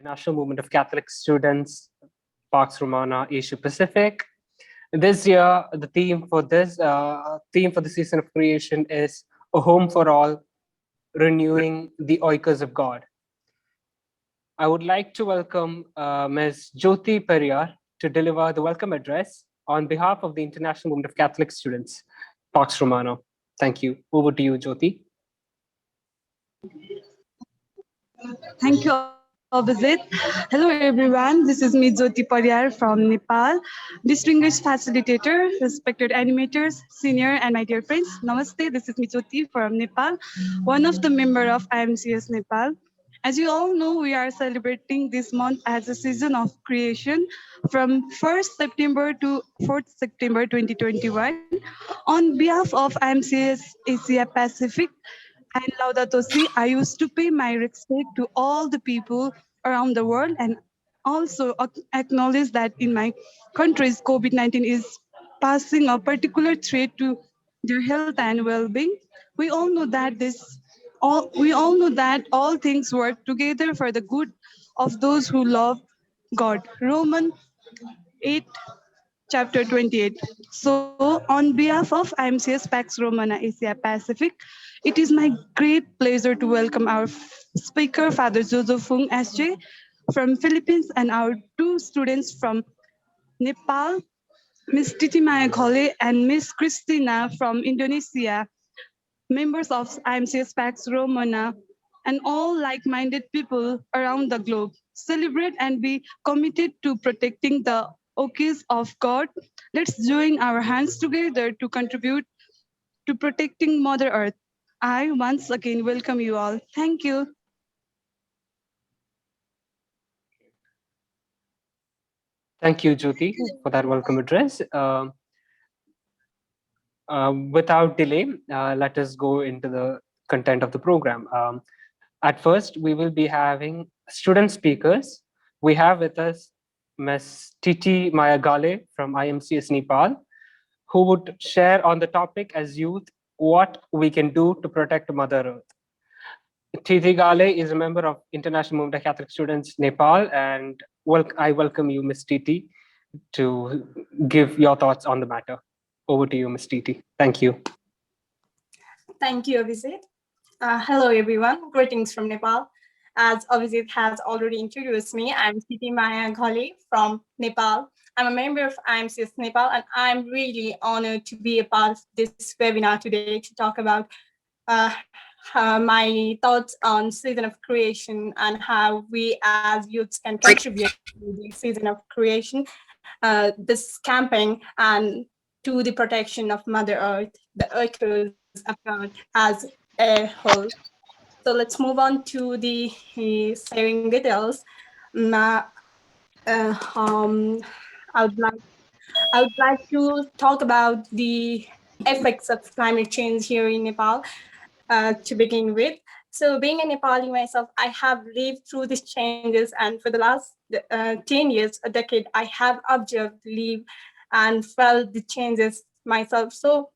International Movement of Catholic Students, Parks Romana, Asia Pacific. This year, the theme for the season of creation is a home for all, renewing the oikos of God. I would like to welcome Ms. Jyoti Periyar to deliver the welcome address on behalf of the International Movement of Catholic Students, Parks Romana. Thank you. Over to you, Jyoti. Thank you, Abhijit. Hello, everyone. This is me, Jyoti Pariyar from Nepal. Distinguished facilitator, respected animators, senior, and my dear friends. Namaste. This is me, Jyoti from Nepal, one of the member of IMCS Nepal. As you all know, we are celebrating this month as a season of creation from 1st September to 4th September 2021. On behalf of IMCS Asia Pacific, and Laudato Si, I used to pay my respect to all the people around the world and also acknowledge that in my countries, COVID-19 is passing a particular threat to their health and well-being. We all know that all things work together for the good of those who love God. Romans 8 chapter 28. So, on behalf of IMCS Pax Romana Asia Pacific, it is my great pleasure to welcome our speaker, Father Jojo Fung SJ from Philippines, and our two students from Nepal, Miss Titi Ghale and Miss Christina from Indonesia, members of IMCS Pax Romana, and all like-minded people around the globe. Celebrate and be committed to protecting the orchids of God. Let's join our hands together to contribute to protecting Mother Earth. I once again welcome you all. Thank you. Thank you, Jyoti, for that welcome address. Without delay, let us go into the content of the program. At first, we will be having student speakers. We have with us Ms. Titi Ghale from IMCS Nepal, who would share on the topic as youth what we can do to protect Mother Earth. Titi Ghale is a member of International Movement of Catholic Students Nepal, and I welcome you, Ms. Titi, to give your thoughts on the matter. Over to you, Ms. Titi. Thank you. Thank you, Abhijit. Hello, everyone. Greetings from Nepal. As Abhijit has already introduced me, I'm Titi Ghale from Nepal. I'm a member of IMCS Nepal, and I'm really honored to be a part of this webinar today to talk about my thoughts on season of creation and how we as youths can contribute to the season of creation, this camping, and to the protection of Mother Earth, the echoes of God as a whole. So let's move on to the sharing details. Um, uh, um, I would like to talk about the effects of climate change here in Nepal to begin with. So, being a Nepali myself, I have lived through these changes, and for the last 10 years, a decade, I have observed, lived, and felt the changes myself. So,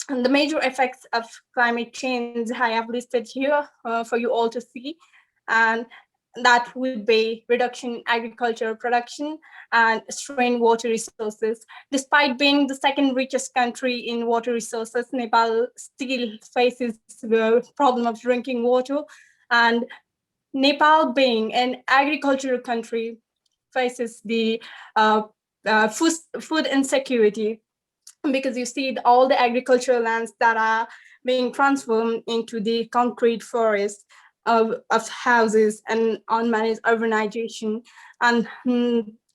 and the major effects of climate change I have listed here for you all to see, and that would be reduction in agricultural production and strained water resources. Despite being the second richest country in water resources, Nepal still faces the problem of drinking water, and Nepal being an agricultural country faces the food insecurity, because you see all the agricultural lands that are being transformed into the concrete forest of houses and unmanaged urbanization. And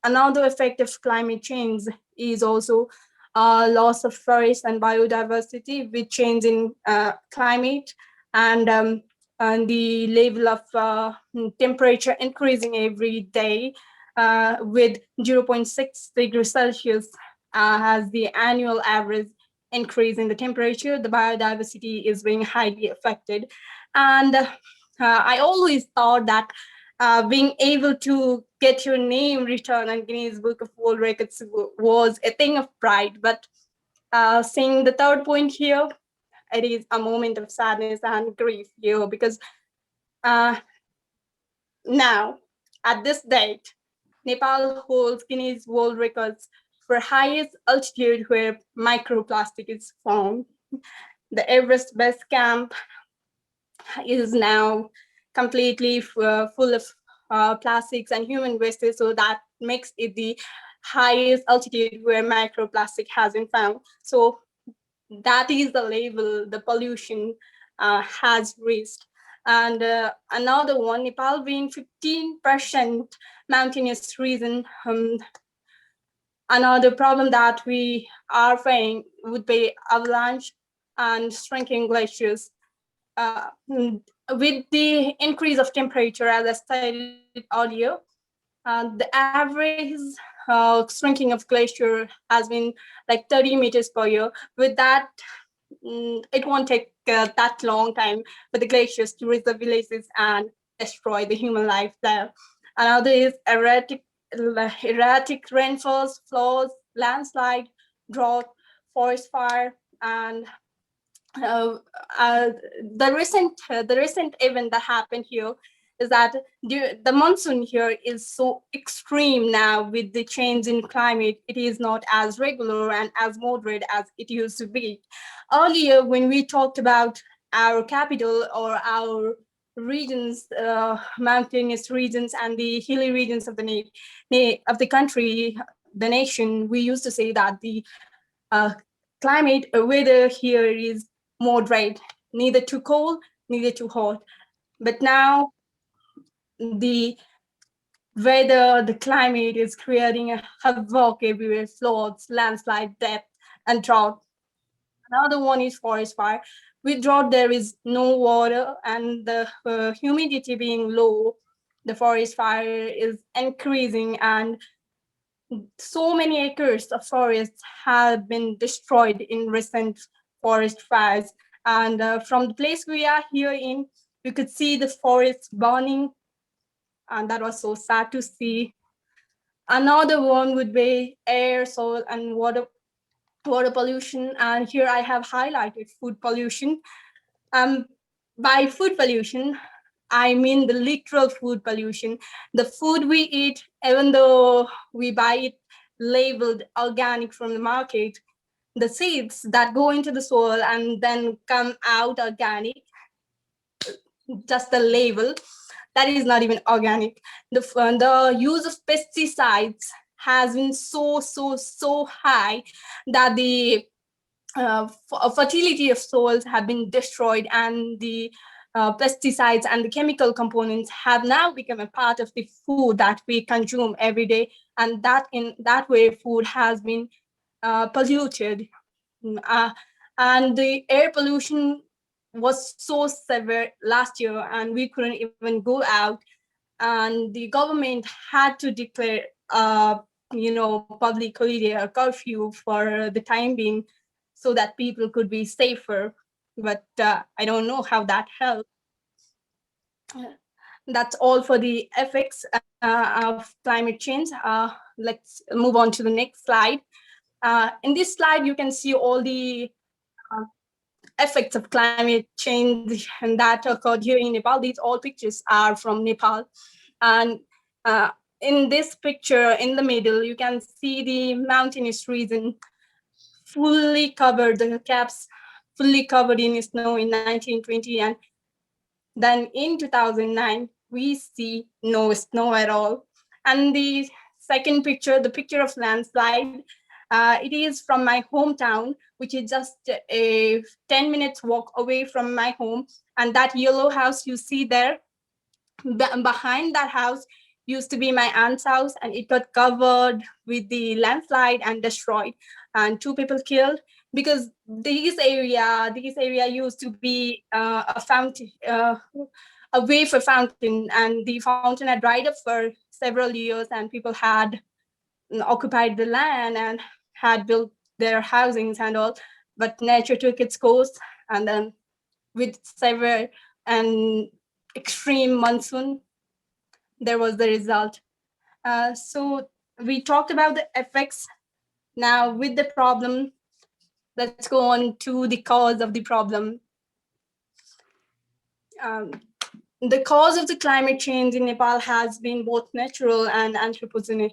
another effect of climate change is also loss of forest and biodiversity with change in climate, and the level of temperature increasing every day with 0.6 degrees Celsius as the annual average increase in the temperature, the biodiversity is being highly affected. And I always thought that being able to get your name written on Guinness Book of World Records was a thing of pride. But seeing the third point here, it is a moment of sadness and grief here, because now At this date, Nepal holds Guinness World Records for highest altitude where microplastic is found. The Everest Base Camp is now completely full of plastics and human waste, so that makes it the highest altitude where microplastic has been found. So that is the level the pollution has reached. And another one, Nepal being 15% mountainous region, another problem that we are facing would be avalanche and shrinking glaciers. With the increase of temperature, as I stated earlier, the average shrinking of glacier has been like 30 meters per year. With that, it won't take that long time for the glaciers to reach the villages and destroy the human life there. Another is erratic rainfalls, floods, landslide, drought, forest fire, and uh, uh, the recent event that happened here is that the monsoon here is so extreme now. With the change in climate, it is not as regular and as moderate as it used to be earlier. When we talked about our capital or our regions, mountainous regions and the hilly regions of of the country, the nation, we used to say that the uh, climate weather here is moderate, neither too cold, neither too hot. But now the weather, the climate is creating a havoc everywhere, floods, landslide, death, and drought. Another one is forest fire. With drought, there is no water, and the humidity being low, the forest fire is increasing, and so many acres of forests have been destroyed in recent forest fires. And from the place we are here in, you could see the forests burning, and that was so sad to see. Another one would be air, soil, and water pollution. And here I have highlighted food pollution. Um, by food pollution, I mean the literal food pollution. The food we eat, even though we buy it labeled organic from the market, the seeds that go into the soil and then come out organic, just the label, that is not even organic. The use of pesticides has been so high that the fertility of soils have been destroyed, and the pesticides and the chemical components have now become a part of the food that we consume every day, and that in that way food has been polluted. Uh, and the air pollution was so severe last year, and we couldn't even go out, and the government had to declare public holiday or curfew for the time being, so that people could be safer. But I don't know how that helped. That's all for the effects of climate change. Let's move on to the next slide. In this slide, you can see all the uh, effects of climate change and that occurred here in Nepal. These all pictures are from Nepal. And in this picture, in the middle, you can see the mountainous region fully covered, the caps fully covered in snow in 1920. And then in 2009, we see no snow at all. And the second picture, the picture of landslide, it is from my hometown, which is just a 10 minutes walk away from my home. And that yellow house you see there, behind that house used to be my aunt's house, and it got covered with the landslide and destroyed, and 2 people killed, because this area used to be a fountain, a way for fountain, and the fountain had dried up for several years, and people had occupied the land and had built their housings and all, but nature took its course, and then with severe and extreme monsoon, there was the result. So we talked about the effects. Now with the problem, let's go on to the cause of the problem. Um, The cause of the climate change in Nepal has been both natural and anthropogenic.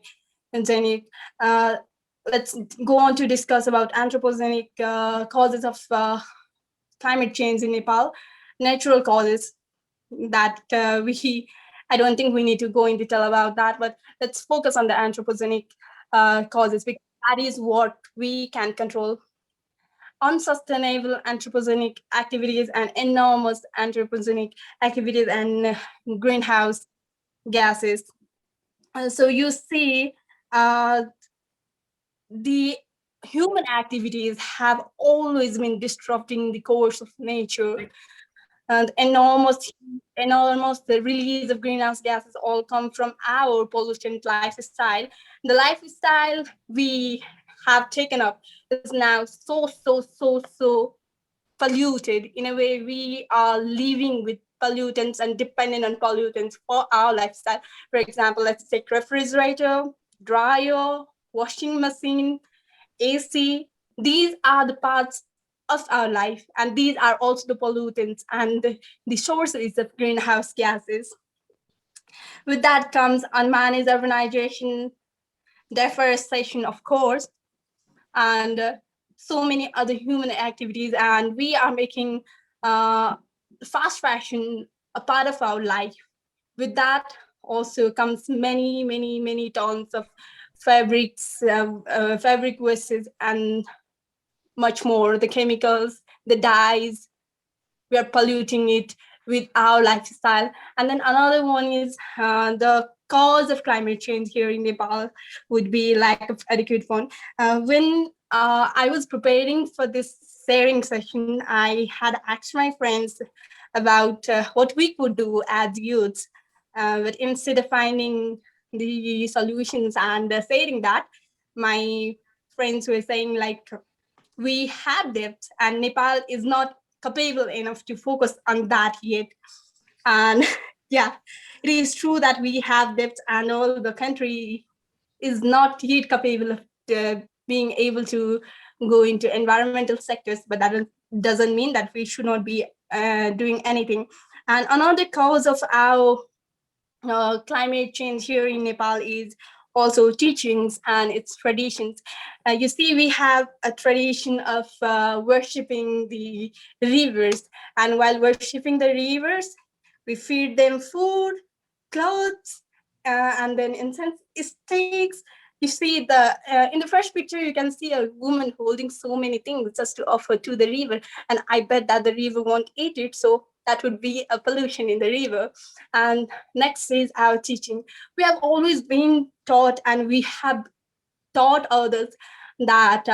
Uh, let's go on to discuss about anthropogenic causes of climate change in Nepal. Natural causes that I don't think we need to go in detail about that, but let's focus on the anthropogenic causes, because that is what we can control. Unsustainable anthropogenic activities and enormous anthropogenic activities and greenhouse gases. So you see, the human activities have always been disrupting the course of nature, and enormous the release of greenhouse gases all come from our pollutant lifestyle. The lifestyle we have taken up is now so polluted. In a way, we are living with pollutants and dependent on pollutants for our lifestyle. For example, let's take refrigerator, dryer, washing machine, AC. These are the parts of our life, and these are also the pollutants and the sources of greenhouse gases. With that comes unmanaged urbanization, deforestation, of course, and so many other human activities. And we are making uh, fast fashion a part of our life. With that also comes many tons of fabrics, fabric wastes, and much more. The chemicals, the dyes, we are polluting it with our lifestyle. And then another one is the cause of climate change here in Nepal would be lack of adequate fund. When I was preparing for this sharing session, I had asked my friends about what we could do as youths. But instead of finding the solutions and saying that, my friends were saying like, we have depth and Nepal is not capable enough to focus on that yet. And yeah, it is true that we have depth and all the country is not yet capable of being able to go into environmental sectors, but that doesn't mean that we should not be doing anything. And another cause of our climate change here in Nepal is also teachings and its traditions. You see, we have a tradition of worshipping the rivers, and while worshipping the rivers, we feed them food, clothes, and then incense sticks. You see, in the first picture, you can see a woman holding so many things just to offer to the river, and I bet that the river won't eat it, so that would be a pollution in the river. And next is our teaching. We have always been taught, and we have taught others that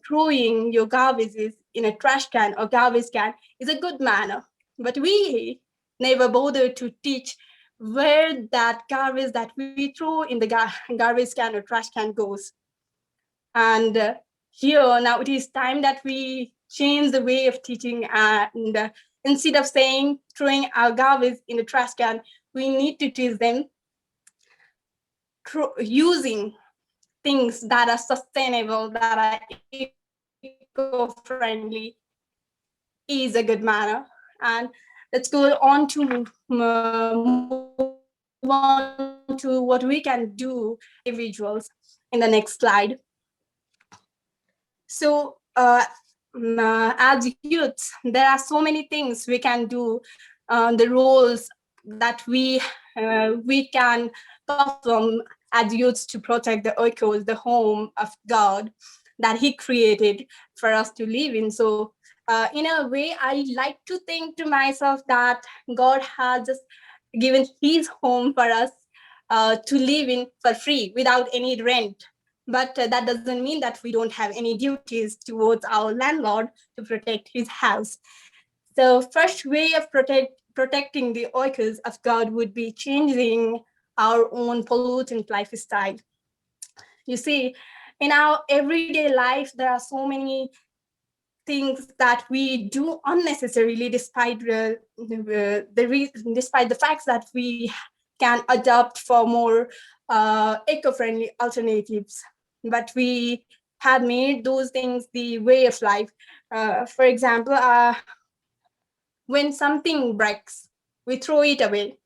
throwing your garbage in a trash can or garbage can is a good manner. But we never bother to teach where that garbage that we throw in the garbage can or trash can goes. And here now it is time that we change the way of teaching, and instead of saying throwing our garbage in the trash can, we need to teach them using things that are sustainable, that are eco-friendly, is a good manner. And let's go on to move on to what we can do as individuals in the next slide. So, as youths, there are so many things we can do. The roles that we can perform as youths to protect the echoes, the home of God that He created for us to live in. So, in a way, I like to think to myself that God has just given His home for us to live in for free without any rent. But that doesn't mean that we don't have any duties towards our landlord to protect his house. So first way of protecting the orcas of God would be changing our own pollutant lifestyle. You see, in our everyday life, there are so many things that we do unnecessarily, despite despite the facts that we can adopt for more eco-friendly alternatives. But we have made those things the way of life. For example, when something breaks, we throw it away.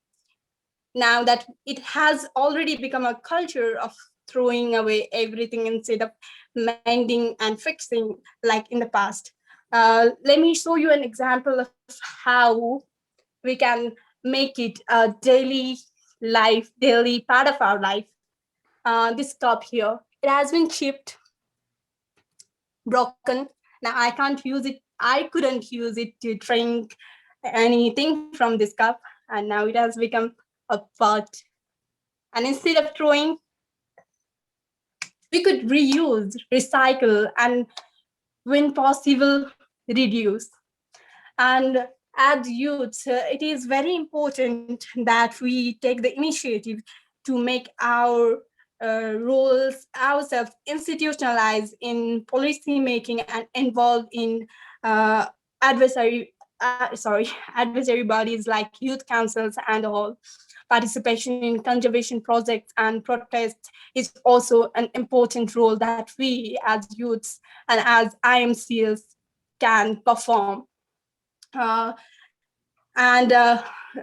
Now that it has already become a culture of throwing away everything instead of mending and fixing like in the past. Let me show you an example of how we can make it a daily part of our life. This cup here, it has been chipped, broken. Now I can't use it. I couldn't use it to drink anything from this cup, and now it has become a pot. And instead of throwing, we could reuse, recycle, and when possible, reduce. And as youths, it is very important that we take the initiative to make our roles ourselves institutionalized in policy making and involved in uh, adversary adversary bodies like youth councils and all. Participation in conservation projects and protests is also an important role that we as youths and as IMCS can perform. Uh, and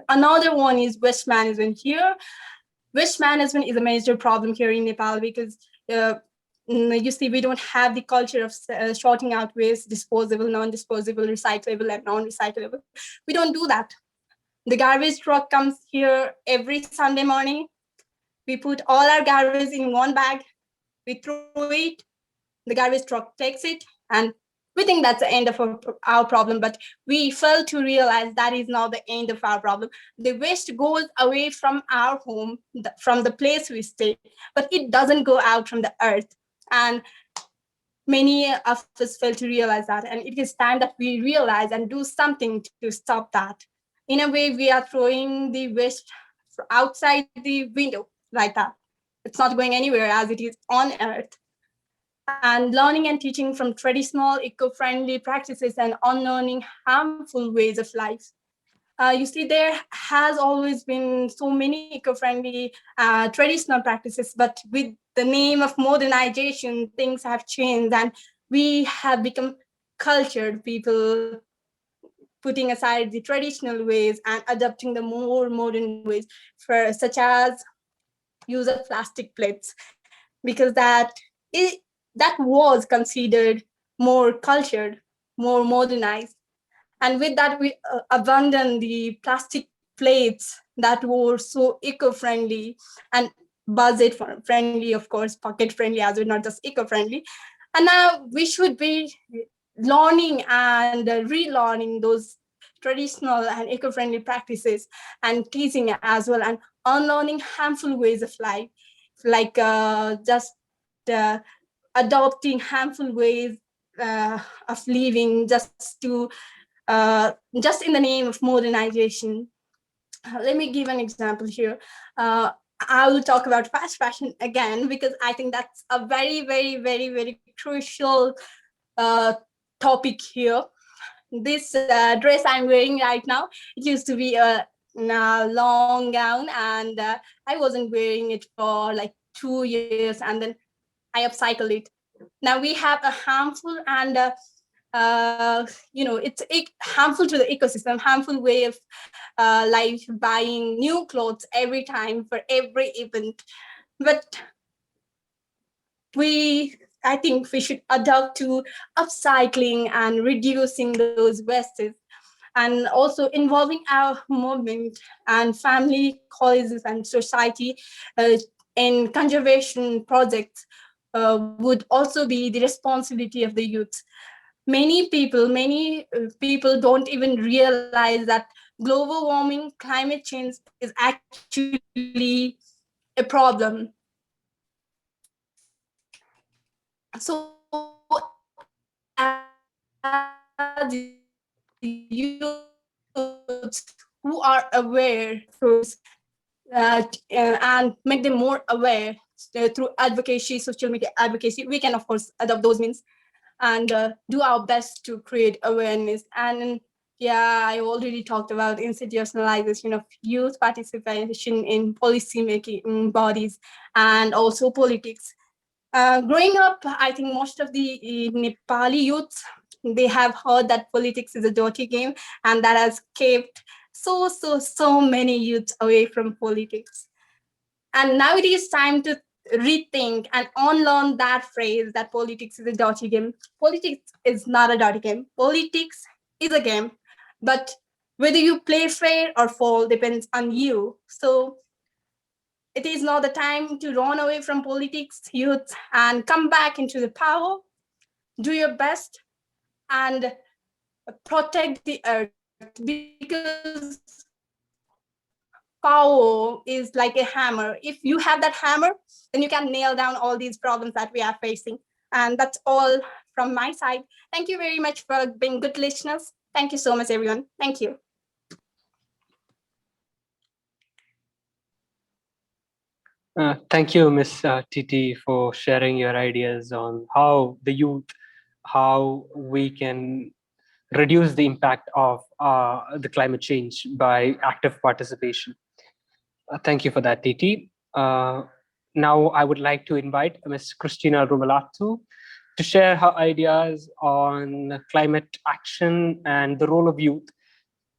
Another one is waste management here. Waste management is a major problem here in Nepal because uh, you see, we don't have the culture of sorting out waste, disposable, non-disposable, recyclable, and non-recyclable. We don't do that. The garbage truck comes here every Sunday morning. We put all our garbage in one bag. We throw it. The garbage truck takes it, and we think that's the end of our problem. But we fail to realize that is not the end of our problem. The waste goes away from our home, from the place we stay, but it doesn't go out from the earth. And many of us fail to realize that. And it is time that we realize and do something to stop that. In a way, we are throwing the waste outside the window like that. It's not going anywhere as it is on earth. And learning and teaching from traditional eco-friendly practices and unlearning harmful ways of life. You see, there has always been so many eco-friendly traditional practices, but with the name of modernization, things have changed and we have become cultured people, putting aside the traditional ways and adopting the more modern ways, for such as use of plastic plates, because that was considered more cultured, more modernized. And with that, we abandoned the plastic plates that were so eco-friendly and budget friendly, of course, pocket friendly as well, not just eco-friendly. And now we should be learning and relearning those traditional and eco-friendly practices and teaching as well, and unlearning harmful ways of life, like just adopting harmful ways of living just in the name of modernization. Let me give an example here. I will talk about fast fashion again because I think that's a very, very, very, very crucial uh, topic here. This dress I'm wearing right now, it used to be a long gown, and I wasn't wearing it for like 2 years, and then I upcycled it. Now we have a harmful and it's harmful to the ecosystem, harmful way of life, buying new clothes every time for every event. But I think we should adopt to upcycling and reducing those wastes, and also involving our movement and family, colleges, and society in conservation projects would also be the responsibility of the youth. Many people don't even realize that global warming, climate change is actually a problem. So as youths who are aware through and make them more aware through advocacy, social media advocacy, we can of course adopt those means and do our best to create awareness. And yeah, I already talked about institutionalization of youth participation in policy making bodies and also politics. Growing up, I think most of the Nepali youths, they have heard that politics is a dirty game, and that has kept so many youths away from politics. And now it is time to rethink and unlearn that phrase that politics is a dirty game. Politics is not a dirty game. Politics is a game, but whether you play fair or fall depends on you. So it is now the time to run away from politics, youth, and come back into the power. Do your best and protect the earth, because power is like a hammer. If you have that hammer, then you can nail down all these problems that we are facing. And that's all from my side. Thank you very much for being good listeners. Thank you so much, everyone. Thank you. Thank you, Miss Titi, for sharing your ideas on how the youth, how we can reduce the impact of the climate change by active participation. Thank you for that, Titi. Now, I would like to invite Ms. Christina Rumahlatu to share her ideas on climate action and the role of youth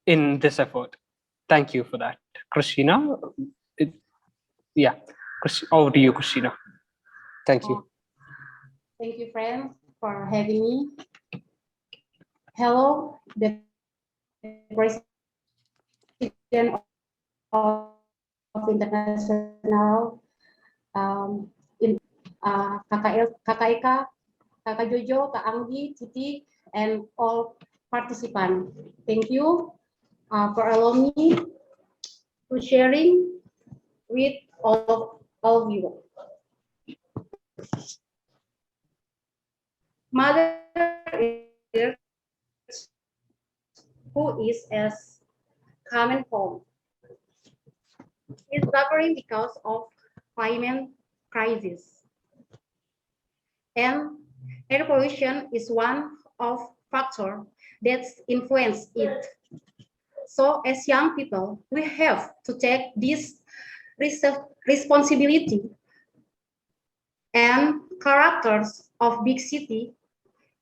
in this effort. Thank you for that, Christina. It, yeah, over to you, Christina. Thank you. Thank you, friends, for having me. Hello, the President of International Kakak Eka, Kakak Jojo, Kak Anggi, Titi, and all participants. Thank you for allowing me to sharing with all of you. Mother Earth, who is as common home, is suffering because of climate crisis. And air pollution is one of factors that influence it. So as young people, we have to take this responsibility, and characters of big city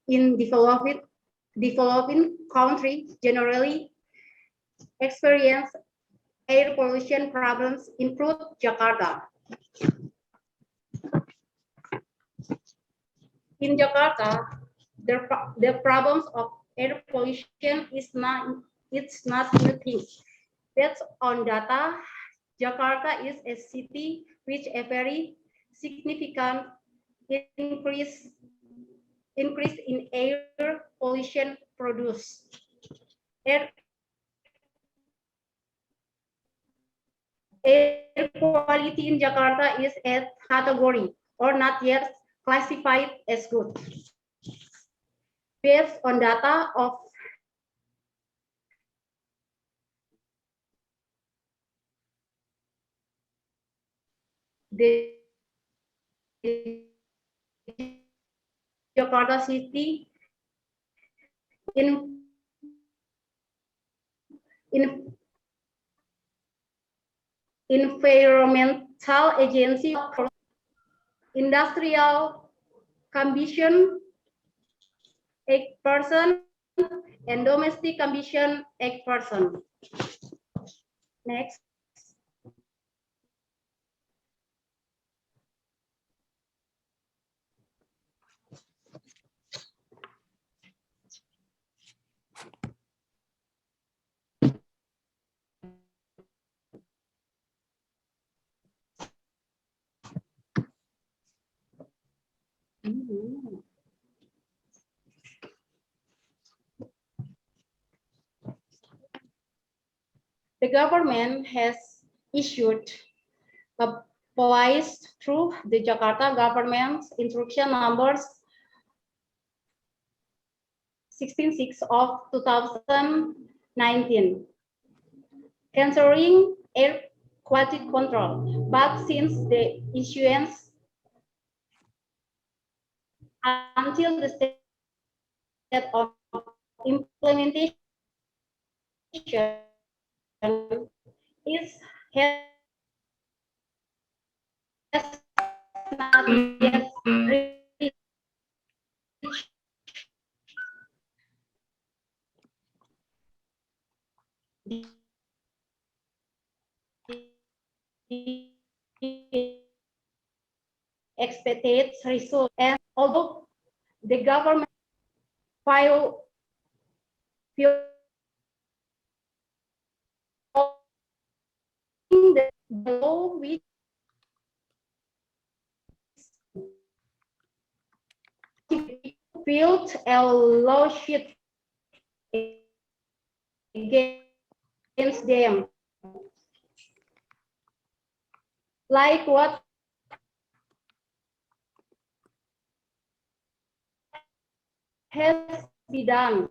in developing country generally experience air pollution problems, include Jakarta. In Jakarta, the problems of air pollution it's not new thing. Based on data, Jakarta is a city which a very significant increase in air pollution produced. Air quality in Jakarta is at category or not yet classified as good. Based on data of the Jakarta City in Environmental Agency, industrial combustion 8% and domestic combustion 8%. Next. The government has issued a policy through the Jakarta government's instruction numbers 16/6 of 2019 concerning air quality control, but since the issuance until the state of implementation is has not yet reached expected result. And although the government filed the law which filed a lawsuit against them, like what has been done.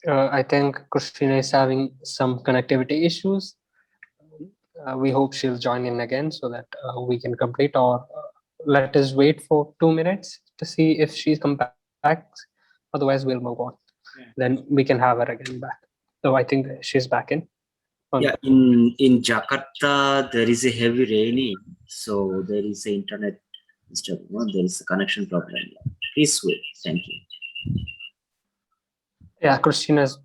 I think Christina is having some connectivity issues. We hope she'll join in again so that we can complete, or let us wait for 2 minutes to see if she's come back. Otherwise, we'll move on. Then we can have her again back. So I think she's back in. Yeah, in Jakarta there is a heavy raining, so there is a internet disturbance. There is a connection problem. Please wait. Thank you. Yeah, Christina's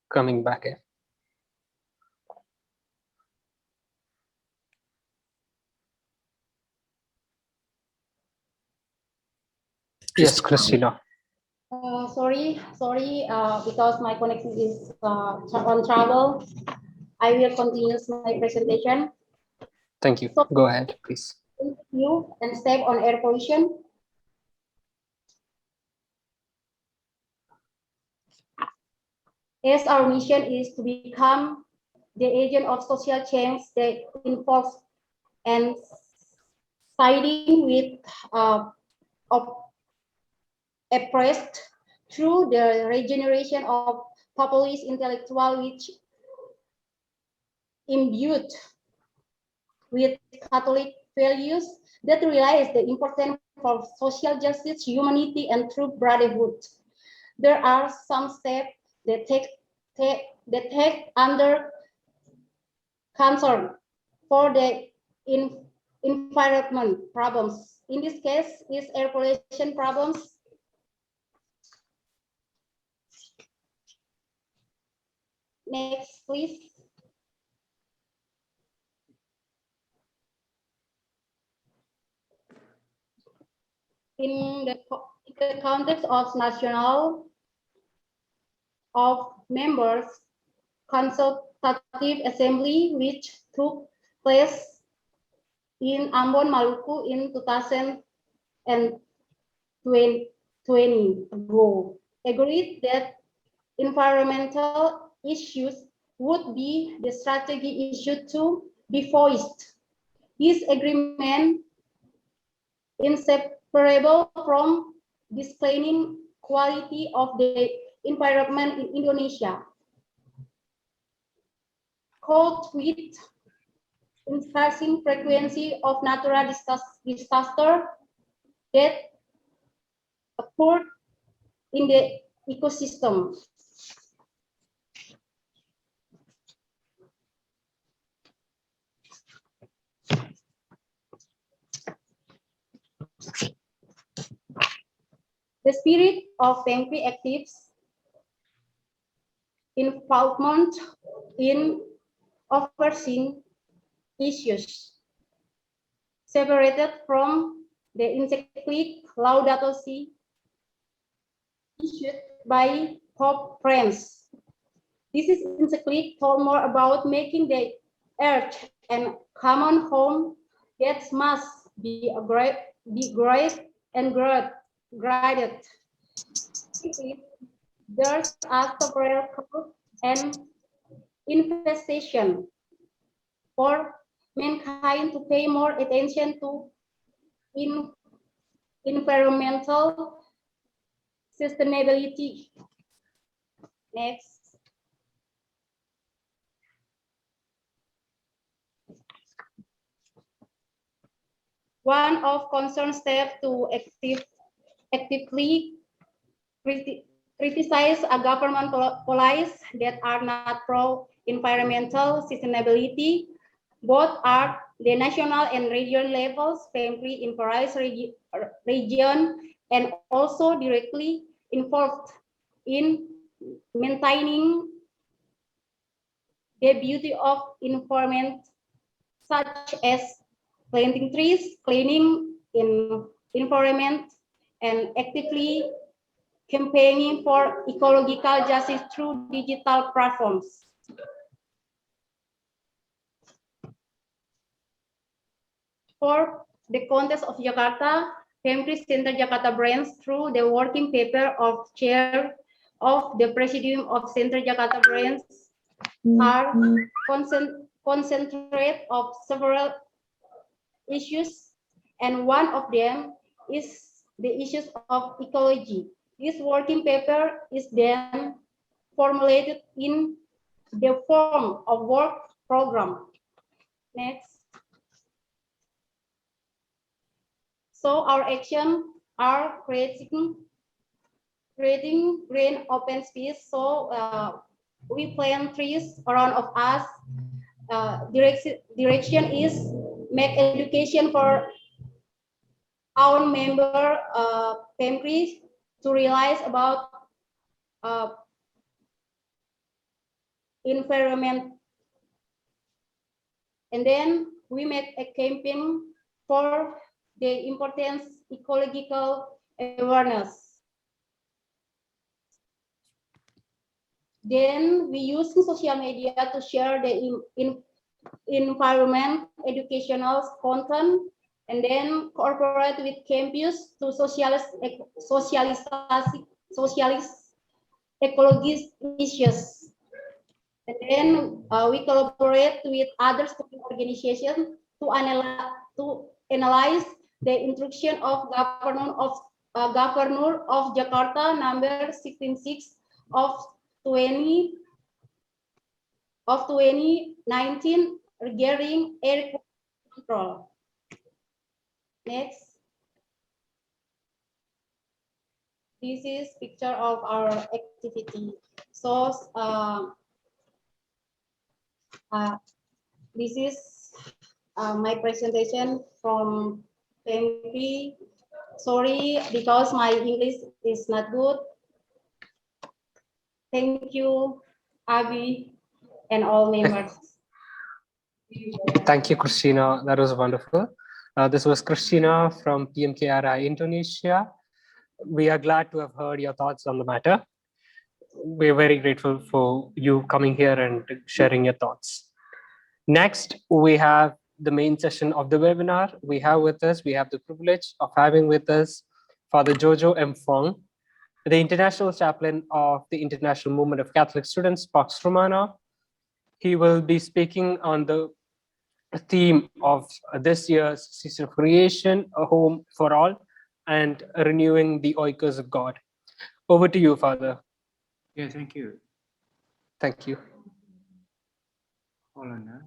coming back in. Yes, Christina. Sorry, because my connection is on trouble. I will continue my presentation. Thank you. So, go ahead, please. You and step on air pollution. As our mission is to become the agent of social change that involves and siding with oppressed through the regeneration of populist intellectual which imbued with Catholic values that realize the importance for social justice, humanity, and true brotherhood. There are some steps that take under concern for the environment problems. In this case, is air pollution problems. Next, please. In the context of national of members consultative assembly, which took place in Ambon, Maluku in 2020 ago, agreed that environmental issues would be the strategy issue to be voiced. This agreement inseparable from displaying quality of the environment in Indonesia. Coupled with increasing frequency of natural disaster that occurred in the ecosystem. The spirit of PMKRI actives involvement in overseeing issues separated from the encyclic Laudato Si issued by Pope Francis. This is encyclic told more about making the earth and common home that must be great and graded. There's a several cause and infestation for mankind to pay more attention to environmental sustainability. Next. One of concern steps to actively criticize a government policies that are not pro-environmental sustainability. Both at the national and regional levels, PMKRI encourage region and also directly involved in maintaining the beauty of environment, such as planting trees, cleaning in environment, and actively campaigning for ecological justice through digital platforms. For the contest of Jakarta, PMKRI Center Jakarta branch through the working paper of chair of the Presidium of Center Jakarta branch are concentrate of several issues, and one of them is the issues of ecology. This working paper is then formulated in the form of work program. Next. So our action are creating green open space. So we plant trees around of us. Direction is make education for our member PMKRI to realize about environment, and then we make a campaign for the importance ecological awareness. Then we use social media to share the environment educational content, and then cooperate with campus to socialize ecology issues. And then we collaborate with other student organizations to analyze the instruction of Governor of Jakarta number 166 of 2019 regarding air control. Next. This is picture of our activity. So this is my presentation from PMKRI. Sorry, because my English is not good. Thank you, Abi, and all members. Thank you, Christina. That was wonderful. This was Christina from PMKRI Indonesia. We are glad to have heard your thoughts on the matter. We're very grateful for you coming here and sharing your thoughts. Next, we have the main session of the webinar. We have the privilege of having with us Father Jojo M. Fung, the International Chaplain of the International Movement of Catholic Students, Pax Romana. He will be speaking on the theme of this year's season of creation, a home for all, and renewing the oikos of God. Over to you, Father. Yeah, thank you. Thank you. Hold on now.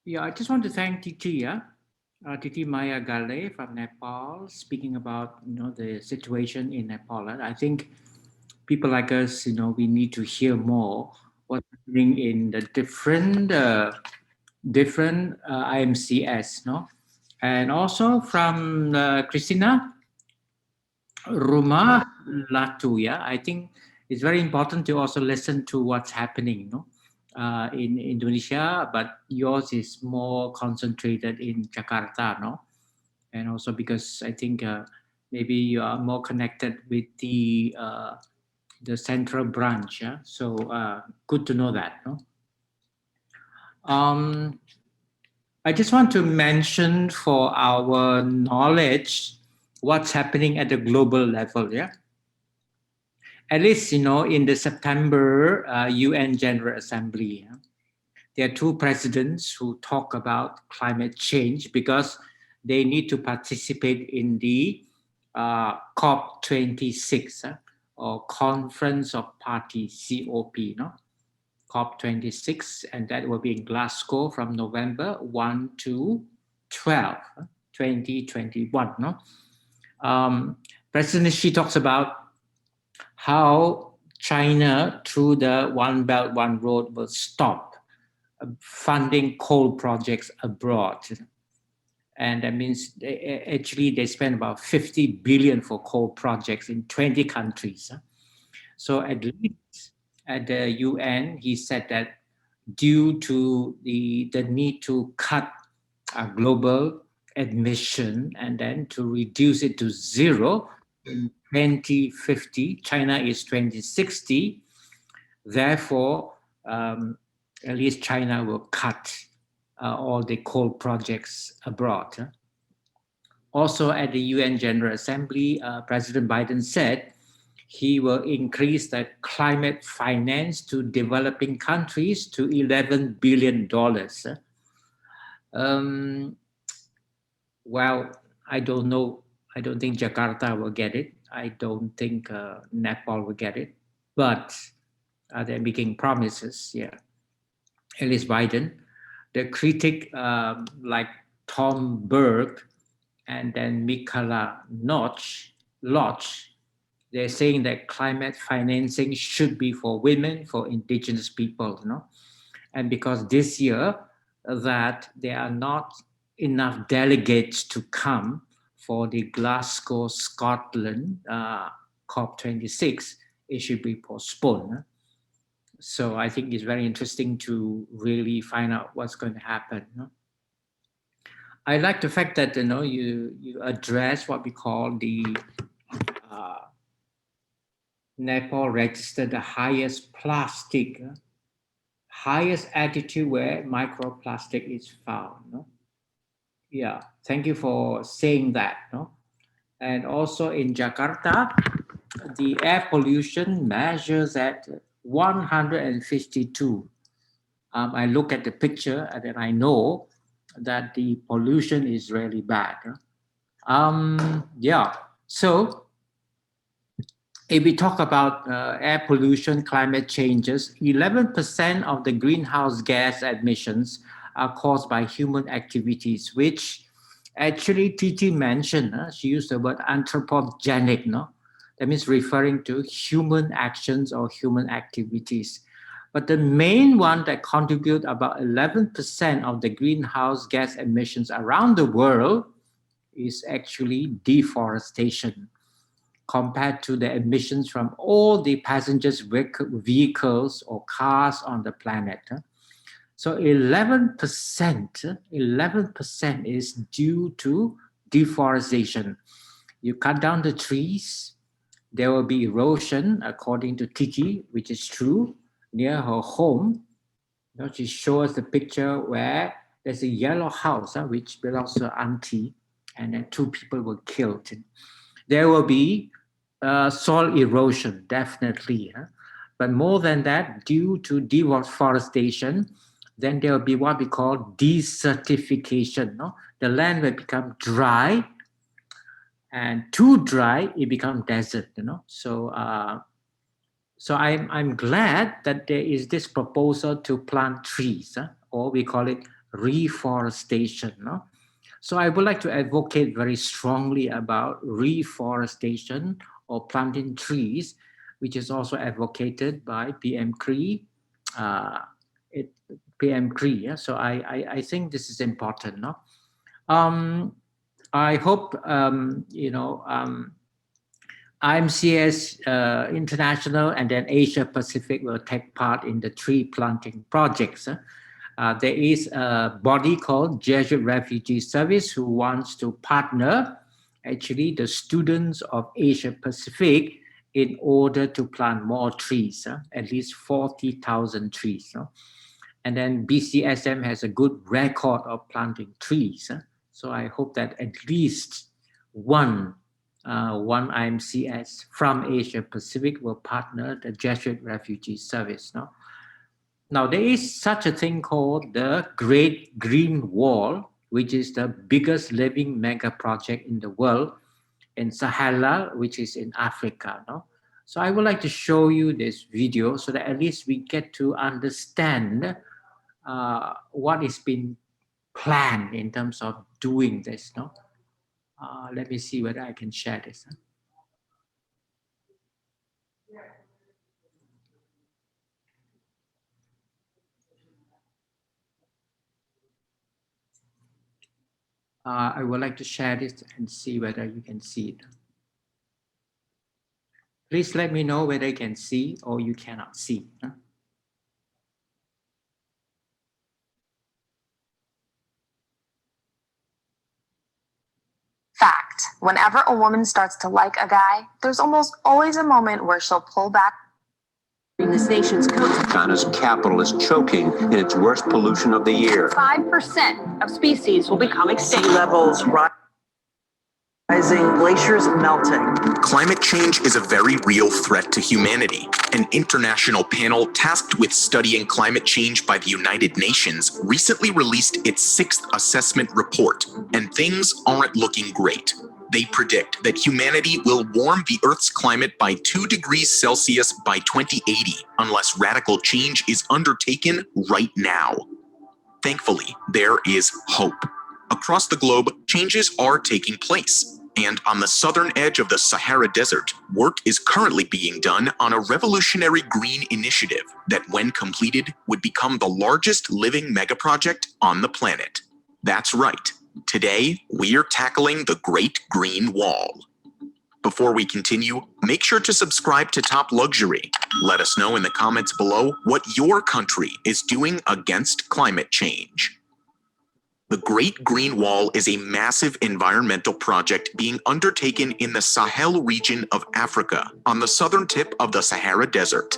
Yeah, I just want to thank Titi, Titi Maya Ghale from Nepal, speaking about the situation in Nepal. I think people like us, we need to hear more what's happening in the different IMCS, and also from Christina, Rumahlatu. Yeah, I think it's very important to also listen to what's happening, in Indonesia, but yours is more concentrated in Jakarta, and also because I think maybe you are more connected with the central branch. Yeah, so good to know that. I just want to mention for our knowledge what's happening at the global level. Yeah, at least in the September UN General Assembly, there are two presidents who talk about climate change because they need to participate in the COP26 or Conference of Parties, COP, no? COP26, and that will be in Glasgow from November 1 to 12, 2021. No? President Xi talks about how China, through the One Belt, One Road, will stop funding coal projects abroad. And that means actually they spend about 50 billion for coal projects in 20 countries. So at least at the UN, he said that due to the need to cut global emission and then to reduce it to zero in 2050, China is 2060. Therefore, at least China will cut all the coal projects abroad. Also at the UN General Assembly, President Biden said he will increase the climate finance to developing countries to $11 billion. Well, I don't know. I don't think Jakarta will get it. I don't think Nepal will get it. But they're making promises, yeah. At least Biden. The critic like Tom Berg and then Mikala Lodge, they're saying that climate financing should be for women, for indigenous people, you know. And because this year that there are not enough delegates to come for the Glasgow, Scotland COP26, it should be postponed. So I think it's very interesting to really find out what's going to happen. I like the fact that you address what we call the Nepal registered the highest plastic, highest altitude where microplastic is found. No? Yeah, thank you for saying that. No? And also in Jakarta, the air pollution measures at 152. I look at the picture and then I know that the pollution is really bad. Yeah, so if we talk about air pollution, climate changes, 11% of the greenhouse gas emissions are caused by human activities, which actually Titi mentioned. She used the word anthropogenic, no? That means referring to human actions or human activities. But the main one that contribute about 11% of the greenhouse gas emissions around the world is actually deforestation, compared to the emissions from all the passengers vehicles or cars on the planet. So 11% is due to deforestation. You cut down the trees, there will be erosion, according to Titi, which is true, near her home. She shows the picture where there's a yellow house, which belongs to her auntie, and then 2 people were killed. There will be soil erosion, definitely. But more than that, due to deforestation, then there will be what we call desertification. No? The land will become dry, and too dry, it becomes desert. So, so I'm glad that there is this proposal to plant trees, or we call it reforestation. No? So I would like to advocate very strongly about reforestation or planting trees, which is also advocated by PMKRI. PMKRI. Yeah? So I think this is important. No? I hope IMCS International and then Asia Pacific will take part in the tree planting projects. There is a body called Jesuit Refugee Service who wants to partner actually the students of Asia Pacific in order to plant more trees, at least 40,000 trees. And then BCSM has a good record of planting trees. So I hope that at least one IMCS from Asia Pacific will partner the Jesuit Refugee Service. Now, there is such a thing called the Great Green Wall, which is the biggest living mega project in the world in Sahara, which is in Africa. So I would like to show you this video so that at least we get to understand what is being planned in terms of doing this. No, let me see whether I can share this. I would like to share this and see whether you can see it. Please let me know whether you can see or you cannot see. Fact, whenever a woman starts to like a guy, there's almost always a moment where she'll pull back. In this nation's coast, China's capital is choking in its worst pollution of the year. 5% of species will become extinct. Sea levels rising, glaciers melting. Climate change is a very real threat to humanity. An international panel tasked with studying climate change by the United Nations recently released its 6th assessment report, and things aren't looking great. They predict that humanity will warm the Earth's climate by 2 degrees Celsius by 2080 unless radical change is undertaken right now. Thankfully, there is hope. Across the globe, changes are taking place. And on the southern edge of the Sahara Desert, work is currently being done on a revolutionary green initiative that, when completed, would become the largest living megaproject on the planet. That's right. Today, we are tackling the Great Green Wall. Before we continue, make sure to subscribe to Top Luxury. Let us know in the comments below what your country is doing against climate change. The Great Green Wall is a massive environmental project being undertaken in the Sahel region of Africa, on the southern tip of the Sahara Desert.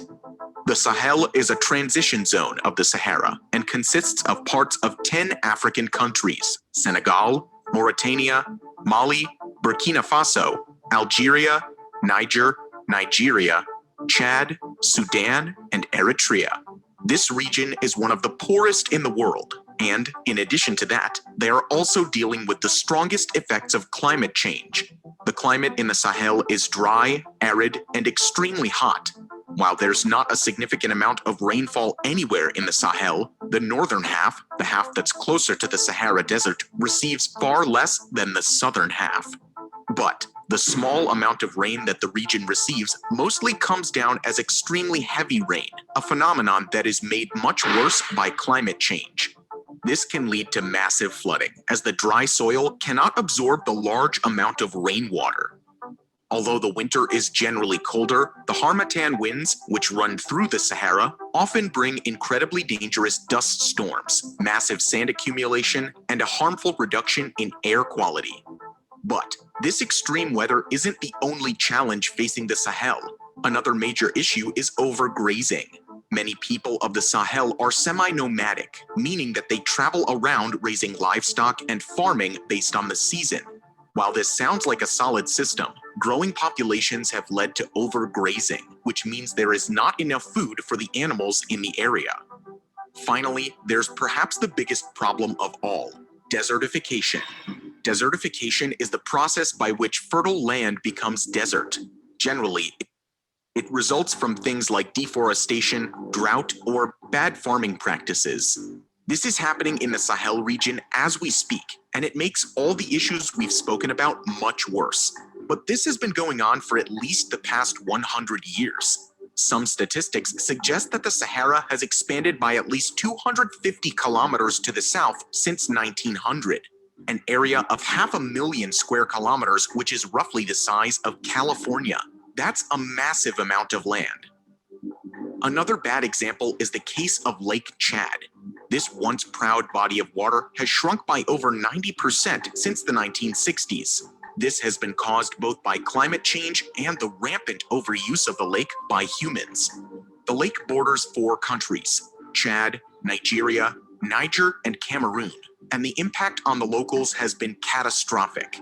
The Sahel is a transition zone of the Sahara and consists of parts of 10 African countries: Senegal, Mauritania, Mali, Burkina Faso, Algeria, Niger, Nigeria, Chad, Sudan, and Eritrea. This region is one of the poorest in the world. And in addition to that, they are also dealing with the strongest effects of climate change. The climate in the Sahel is dry, arid, and extremely hot. While there's not a significant amount of rainfall anywhere in the Sahel, the northern half, the half that's closer to the Sahara Desert, receives far less than the southern half. But the small amount of rain that the region receives mostly comes down as extremely heavy rain, a phenomenon that is made much worse by climate change. This can lead to massive flooding, as the dry soil cannot absorb the large amount of rainwater. Although the winter is generally colder, the Harmattan winds, which run through the Sahara, often bring incredibly dangerous dust storms, massive sand accumulation, and a harmful reduction in air quality. But this extreme weather isn't the only challenge facing the Sahel. Another major issue is overgrazing. Many people of the Sahel are semi-nomadic, meaning that they travel around raising livestock and farming based on the season. While this sounds like a solid system, growing populations have led to overgrazing, which means there is not enough food for the animals in the area. Finally, there's perhaps the biggest problem of all: desertification. Desertification is the process by which fertile land becomes desert. Generally, it results from things like deforestation, drought, or bad farming practices. This is happening in the Sahel region as we speak, and it makes all the issues we've spoken about much worse. But this has been going on for at least the past 100 years. Some statistics suggest that the Sahara has expanded by at least 250 kilometers to the south since 1900, an area of 500,000 square kilometers, which is roughly the size of California. That's a massive amount of land. Another bad example is the case of Lake Chad. This once proud body of water has shrunk by over 90% since the 1960s. This has been caused both by climate change and the rampant overuse of the lake by humans. The lake borders 4 countries: Chad, Nigeria, Niger, and Cameroon, and the impact on the locals has been catastrophic.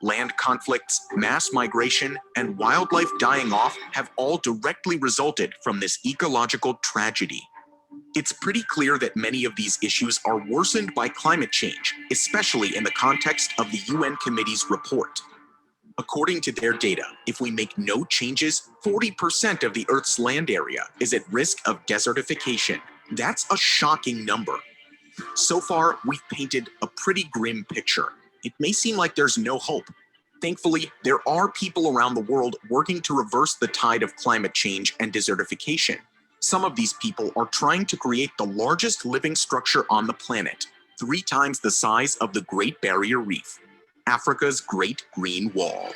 Land conflicts, mass migration, and wildlife dying off have all directly resulted from this ecological tragedy. It's pretty clear that many of these issues are worsened by climate change, especially in the context of the UN Committee's report. According to their data, if we make no changes, 40% of the Earth's land area is at risk of desertification. That's a shocking number. So far, we've painted a pretty grim picture. It may seem like there's no hope. Thankfully, there are people around the world working to reverse the tide of climate change and desertification. Some of these people are trying to create the largest living structure on the planet, 3 times the size of the Great Barrier Reef, Africa's Great Green Wall.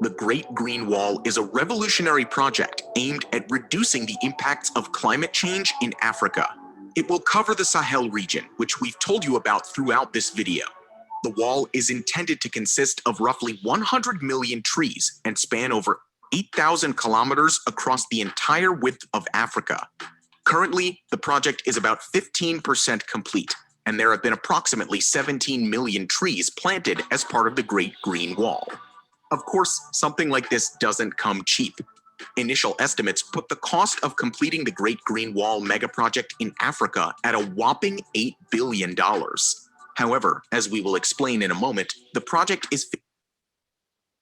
The Great Green Wall is a revolutionary project aimed at reducing the impacts of climate change in Africa. It will cover the Sahel region, which we've told you about throughout this video. The wall is intended to consist of roughly 100 million trees and span over 8,000 kilometers across the entire width of Africa. Currently, the project is about 15% complete, and there have been approximately 17 million trees planted as part of the Great Green Wall. Of course, something like this doesn't come cheap. Initial estimates put the cost of completing the Great Green Wall mega project in Africa at a whopping $8 billion. However, as we will explain in a moment, the project is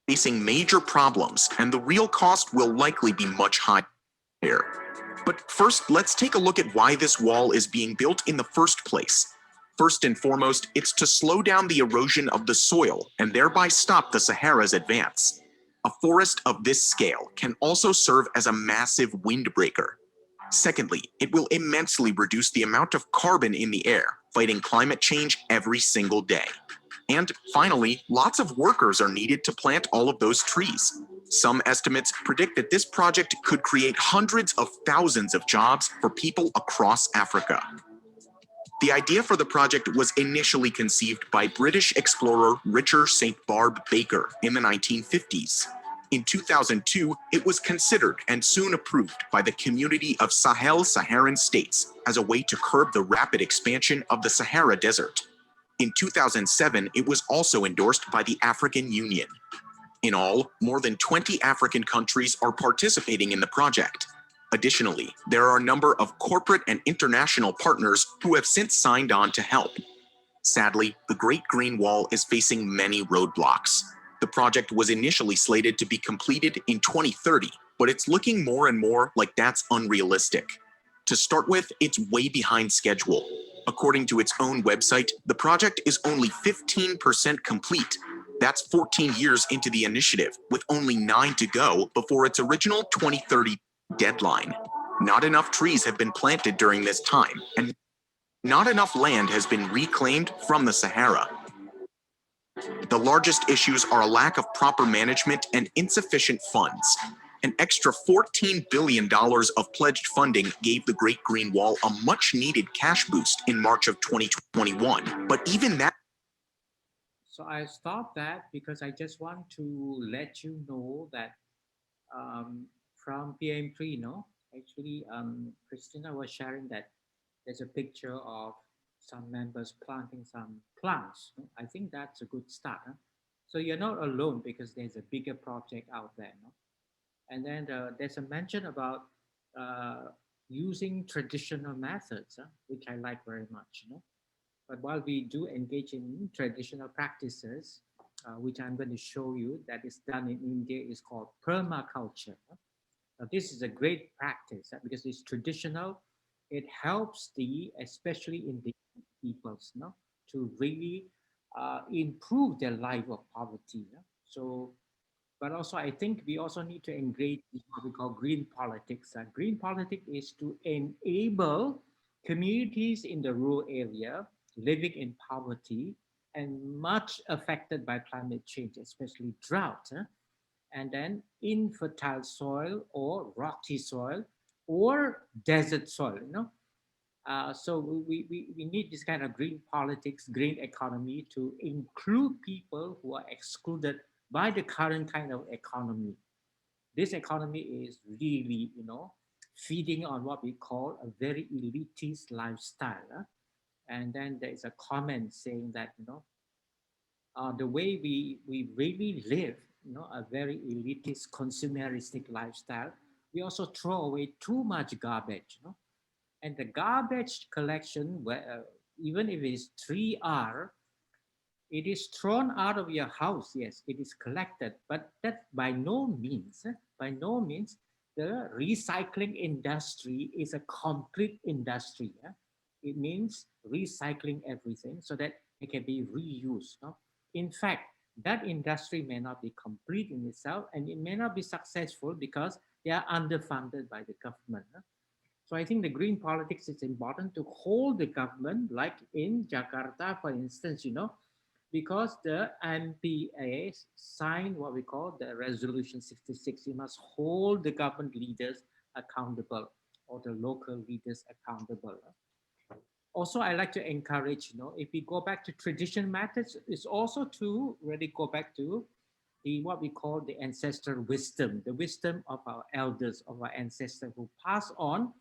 facing major problems, and the real cost will likely be much higher. But first, let's take a look at why this wall is being built in the first place. First and foremost, it's to slow down the erosion of the soil and thereby stop the Sahara's advance. A forest of this scale can also serve as a massive windbreaker. Secondly, it will immensely reduce the amount of carbon in the air, fighting climate change every single day. And finally, lots of workers are needed to plant all of those trees. Some estimates predict that this project could create hundreds of thousands of jobs for people across Africa. The idea for the project was initially conceived by British explorer Richard St. Barbe Baker in the 1950s. In 2002, it was considered and soon approved by the Community of Sahel-Saharan States as a way to curb the rapid expansion of the Sahara Desert. In 2007, it was also endorsed by the African Union. In all, more than 20 African countries are participating in the project. Additionally, there are a number of corporate and international partners who have since signed on to help. Sadly, the Great Green Wall is facing many roadblocks. The project was initially slated to be completed in 2030, but it's looking more and more like that's unrealistic. To start with, it's way behind schedule. According to its own website, the project is only 15% complete. That's 14 years into the initiative, with only 9 to go before its original 2030 deadline. Not enough trees have been planted during this time, and not enough land has been reclaimed from the Sahara. The largest issues are a lack of proper management and insufficient funds. An extra $14 billion of pledged funding gave the Great Green Wall a much-needed cash boost in March of 2021, but even that... So I stopped that because I just want to let you know that from PMKRI, actually, Christina was sharing that there's a picture of some members planting some plants. I think that's a good start. So you're not alone because there's a bigger project out there. And then there's a mention about using traditional methods, which I like very much. But while we do engage in traditional practices, which I'm going to show you that is done in India, is called permaculture. Now, this is a great practice because it's traditional. It helps especially in the peoples, to really improve their life of poverty. So, but also I think we also need to engage in what we call green politics. Green politics is to enable communities in the rural area living in poverty and much affected by climate change, especially drought, and then infertile soil or rocky soil or desert soil. So we need this kind of green politics, green economy to include people who are excluded by the current kind of economy. This economy is really, feeding on what we call a very elitist lifestyle. And then there is a comment saying that, the way we really live, a very elitist consumeristic lifestyle, we also throw away too much garbage, and the garbage collection, where even if it's 3R, It is thrown out of your house. Yes, it is collected, but that by no means, the recycling industry is a complete industry. It means recycling everything so that it can be reused. No? In fact, that industry may not be complete in itself, and it may not be successful because they are underfunded by the government. So I think the green politics is important to hold the government, like in Jakarta, for instance, because the MPA signed what we call the Resolution 66. You must hold the government leaders accountable, or the local leaders accountable. Also, I like to encourage, if we go back to traditional methods, it's also to really go back to what we call the ancestral wisdom, the wisdom of our elders, of our ancestors who pass on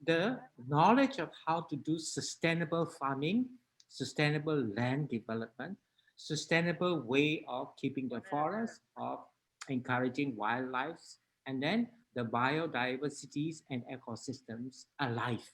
the knowledge of how to do sustainable farming, sustainable land development, sustainable way of keeping the forest, of encouraging wildlife, and then the biodiversities and ecosystems alive.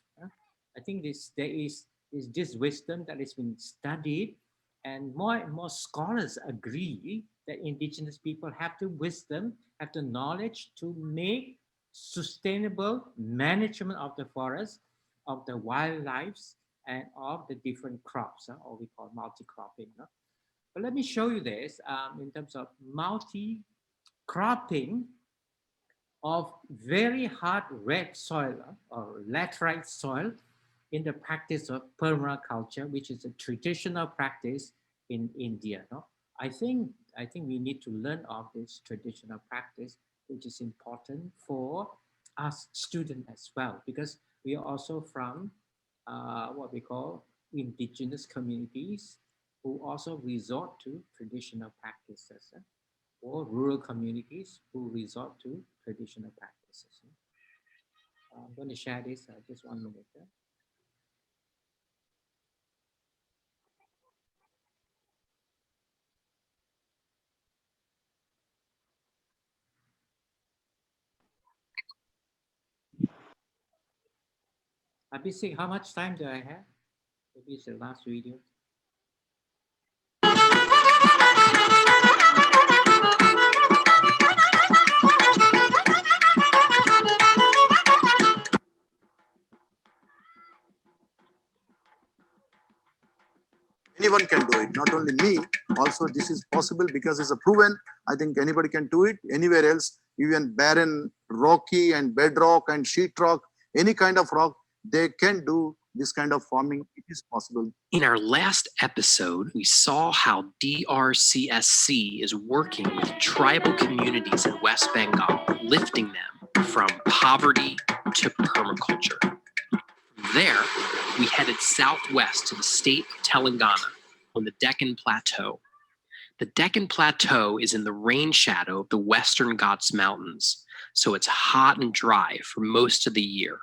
I think there is this wisdom that has been studied, and more scholars agree that indigenous people have the wisdom, have the knowledge to make sustainable management of the forest, of the wildlife, and of the different crops, or we call multi-cropping. But let me show you this in terms of multi-cropping of very hard red soil or laterite soil in the practice of permaculture, which is a traditional practice in India. I think we need to learn of this traditional practice, which is important for us students as well, because we are also from what we call indigenous communities who also resort to traditional practices, or rural communities who resort to traditional practices. I'm going to share this just 1 minute. Abhishek, how much time do I have? Maybe it's the last video. Anyone can do it, not only me. Also, this is possible because it's a proven. I think anybody can do it anywhere else, even barren, rocky and bedrock and sheetrock, any kind of rock, they can do this kind of farming. It is possible. In our last episode, we saw how DRCSC is working with tribal communities in West Bengal, lifting them from poverty to permaculture. There, we headed southwest to the state of Telangana on the Deccan Plateau. The Deccan Plateau is in the rain shadow of the Western Ghats Mountains, so it's hot and dry for most of the year,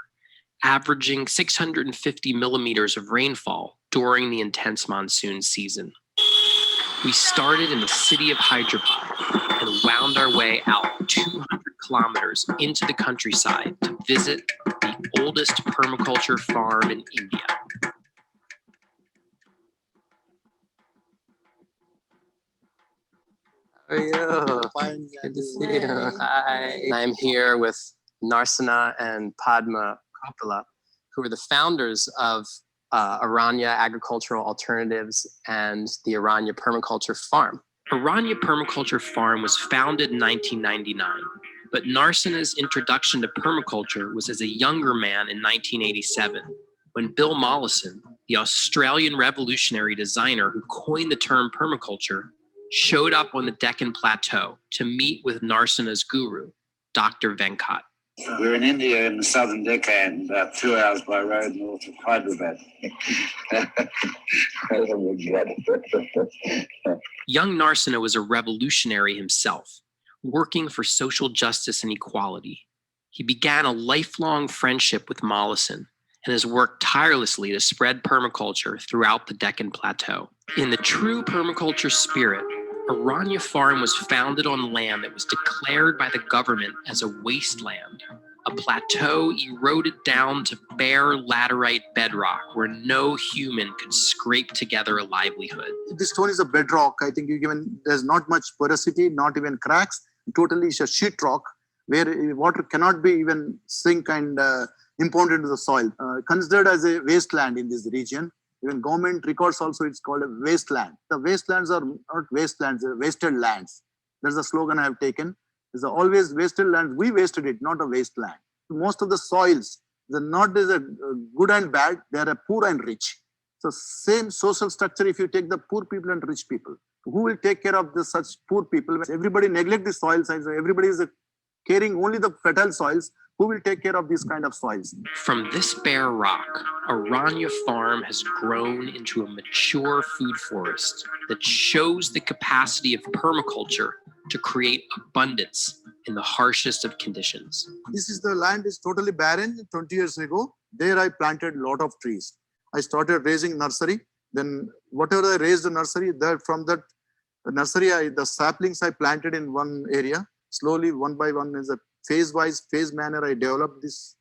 averaging 650 millimeters of rainfall during the intense monsoon season. We started in the city of Hyderabad and wound our way out 200 kilometers into the countryside to visit the oldest permaculture farm in India. How are you? Fine. Good to see you. Hi. I'm here with Narsana and Padma Kapila, who are the founders of Aranya Agricultural Alternatives and the Aranya Permaculture Farm. Aranya Permaculture Farm was founded in 1999, but Narsana's introduction to permaculture was as a younger man in 1987, when Bill Mollison, the Australian revolutionary designer who coined the term permaculture, showed up on the Deccan Plateau to meet with Narsana's guru, Dr. Venkat. We're in India in the southern Deccan, about 2 hours by road north of Hyderabad. Young Narsana was a revolutionary himself, working for social justice and equality. He began a lifelong friendship with Mollison and has worked tirelessly to spread permaculture throughout the Deccan Plateau. In the true permaculture spirit, Aranya Farm was founded on land that was declared by the government as a wasteland, a plateau eroded down to bare laterite bedrock where no human could scrape together a livelihood. This stone is a bedrock. I think there's not much porosity, not even cracks. Totally it's a sheet rock where water cannot be even sink and impounded into the soil. Considered as a wasteland in this region. Even government records also it's called a wasteland. The wastelands are not wastelands, they're wasted lands. That's the slogan I have taken. It's always wasted land. We wasted it, not a wasteland. Most of the soils, they're not as a good and bad, they're a poor and rich. So same social structure if you take the poor people and rich people. Who will take care of such poor people? Everybody neglect the soil size. Everybody is caring only the fertile soils. Who will take care of these kind of soils? From this bare rock, Aranya Farm has grown into a mature food forest that shows the capacity of permaculture to create abundance in the harshest of conditions. This is the land is totally barren 20 years ago. There I planted a lot of trees. I started raising nursery. Then whatever I raised the nursery, from that nursery, the saplings I planted in one area. Slowly, one by one, is a phase manner, I developed this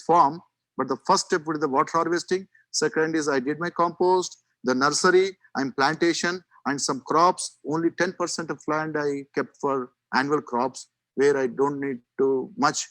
farm. But the first step was the water harvesting. Second is I did my compost, the nursery, and plantation, and some crops. Only 10% of land I kept for annual crops, where I don't need to much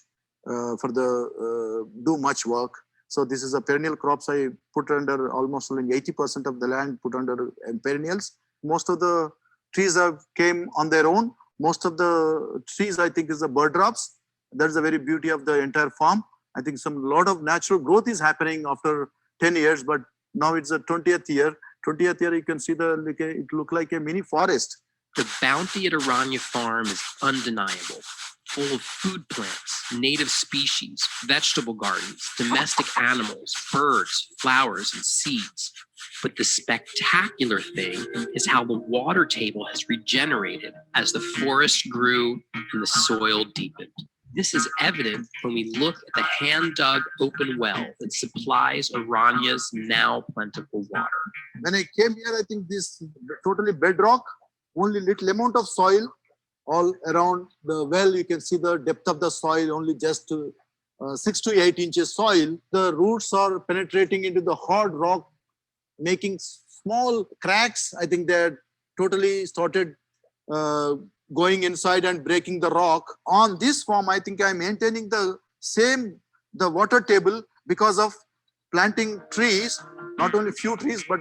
do much work. So this is a perennial crops I put under almost 80% of the land put under perennials. Most of the trees have came on their own. Most of the trees, I think, is the bird drops. That's the very beauty of the entire farm. I think lot of natural growth is happening after 10 years, but now it's the 20th year. 20th year, you can see it look like a mini forest. The bounty at Aranya Farm is undeniable, full of food plants, native species, vegetable gardens, domestic animals, birds, flowers, and seeds. But the spectacular thing is how the water table has regenerated as the forest grew and the soil deepened. This is evident when we look at the hand-dug open well that supplies Aranya's now plentiful water. When I came here, I think this totally bedrock, only little amount of soil all around the well. You can see the depth of the soil, only just 6 to 8 inches soil. The roots are penetrating into the hard rock, making small cracks. I think they totally started going inside and breaking the rock. On this farm, I think I'm maintaining the water table because of planting trees, not only few trees, but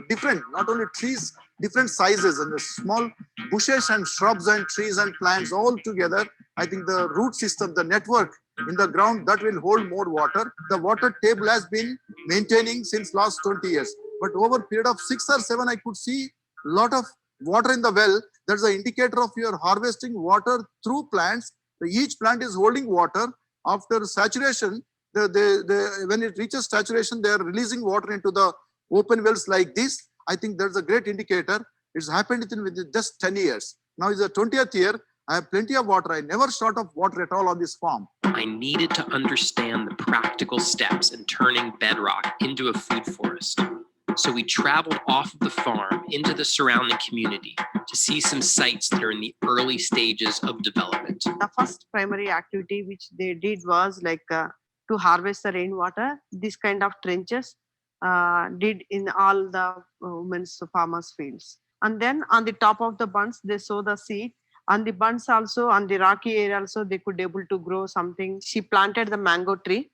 not only trees, different sizes, and the small bushes and shrubs and trees and plants all together. I think the root system, the network in the ground, that will hold more water. The water table has been maintaining since last 20 years. But over a period of 6 or 7, I could see a lot of water in the well. That's an indicator of your harvesting water through plants. Each plant is holding water. After saturation, when it reaches saturation, they are releasing water into the open wells like this. I think that's a great indicator. It's happened within just 10 years. Now it's the 20th year. I have plenty of water. I never short of water at all on this farm. I needed to understand the practical steps in turning bedrock into a food forest. So we traveled off of the farm into the surrounding community to see some sites that are in the early stages of development. The first primary activity which they did was to harvest the rainwater. This kind of trenches did in all the women's farmers' fields. And then on the top of the bunds, they sow the seed. On the bunds also, on the rocky area also, they could able to grow something. She planted the mango tree.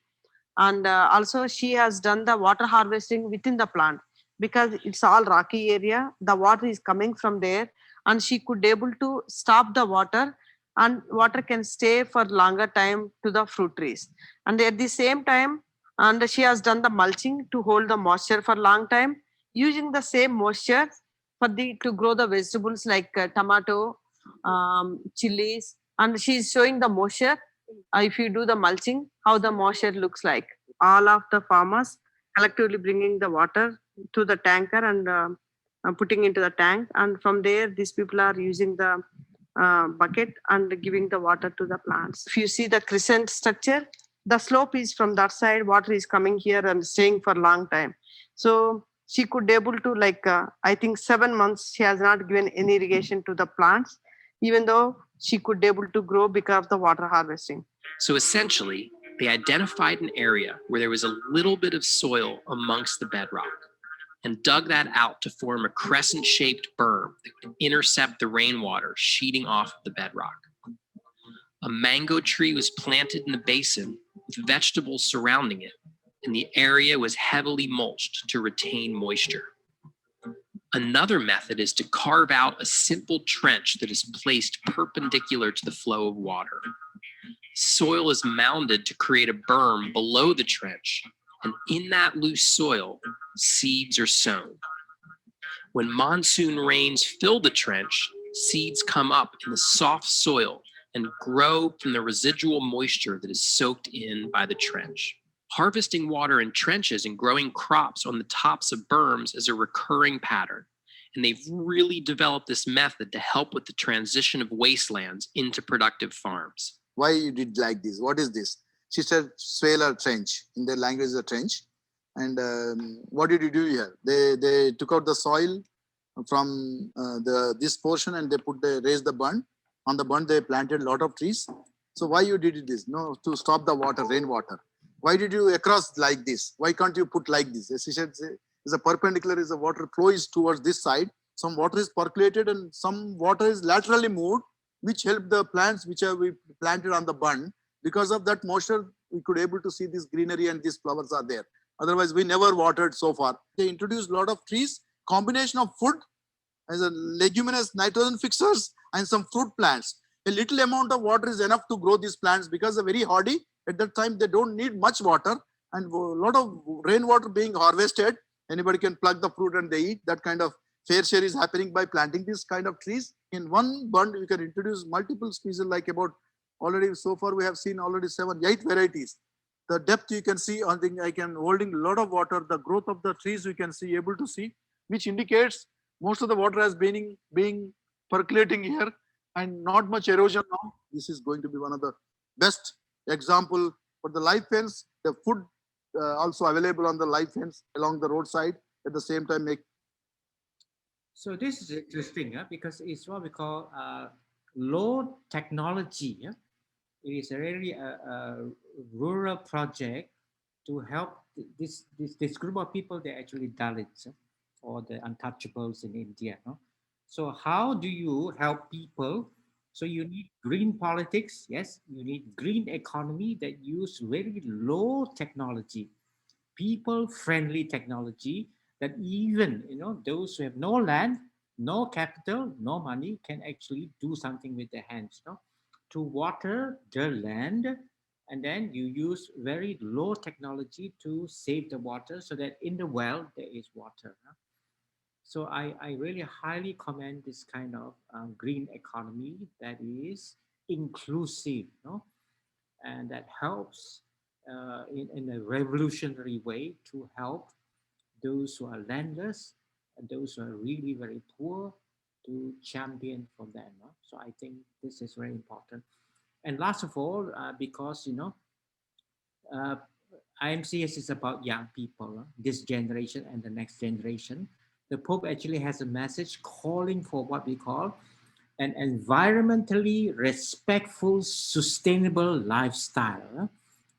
And also she has done the water harvesting within the plant because it's all rocky area. The water is coming from there and she could able to stop the water and water can stay for longer time to the fruit trees. And at the same time, and she has done the mulching to hold the moisture for long time, using the same moisture to grow the vegetables like tomato, chilies, and she's showing the moisture. If you do the mulching, how the moisture looks like. All of the farmers collectively bringing the water to the tanker and putting into the tank, and from there these people are using the bucket and giving the water to the plants. If you see the crescent structure, the slope is from that side, water is coming here and staying for a long time. So she could able to I think 7 months she has not given any irrigation to the plants, even though she could able to grow because of the water harvesting. So essentially, They identified an area where there was a little bit of soil amongst the bedrock and dug that out to form a crescent-shaped berm that would intercept the rainwater sheeting off the bedrock. A mango tree was planted in the basin with vegetables surrounding it, and the area was heavily mulched to retain moisture. Another method is to carve out a simple trench that is placed perpendicular to the flow of water. Soil is mounded to create a berm below the trench, and in that loose soil, seeds are sown. When monsoon rains fill the trench, seeds come up in the soft soil and grow from the residual moisture that is soaked in by the trench. Harvesting water in trenches and growing crops on the tops of berms is a recurring pattern, and they've really developed this method to help with the transition of wastelands into productive farms. Why you did like this? What is this? She said swaler trench. In their language is a trench. And what did you do here? They took out the soil from this portion and they raised the bund. On the bund they planted a lot of trees. So why you did this? No, to stop the water, rainwater. Why did you across like this? Why can't you put like this? She said is a perpendicular, is the water flow is towards this side. Some water is percolated and some water is laterally moved, which help the plants which we planted on the bund. Because of that moisture, we could able to see this greenery and these flowers are there. Otherwise, we never watered so far. They introduced a lot of trees, combination of food as a leguminous nitrogen fixers and some fruit plants. A little amount of water is enough to grow these plants because they're very hardy. At that time, they don't need much water and a lot of rainwater being harvested. Anybody can pluck the fruit and they eat. That kind of fair share is happening by planting this kind of trees. In one bund, we can introduce multiple species like about already so far we have seen already 7, 8 varieties. The depth you can see on the, I can holding a lot of water, the growth of the trees we can see, able to see, which indicates most of the water has been being percolating here and not much erosion now. This is going to be one of the best example for the live fence. The food also available on the live fence along the roadside at the same time make. So this is interesting because it's what we call low technology. It is really a rural project to help this group of people. They're actually Dalits or the untouchables in India. No? So how do you help people? So you need green politics, yes. You need green economy that use very low technology, people-friendly technology that even those who have no land, no capital, no money can actually do something with their hands. No? To water the land, and then you use very low technology to save the water so that in the well there is water. So I really highly commend this kind of green economy that is inclusive, and that helps in a revolutionary way to help those who are landless and those who are really very poor to champion for them. So I think this is very important. And last of all, because IMCS is about young people, this generation and the next generation. The Pope actually has a message calling for what we call an environmentally respectful, sustainable lifestyle.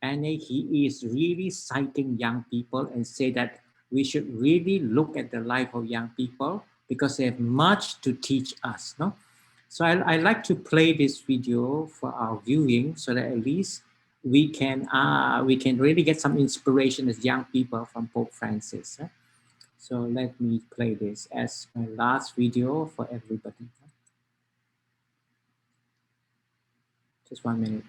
And he is really citing young people and say that we should really look at the life of young people because they have much to teach us. No? So I like to play this video for our viewing so that at least we can really get some inspiration as young people from Pope Francis. So let me play this as my last video for everybody. Just 1 minute.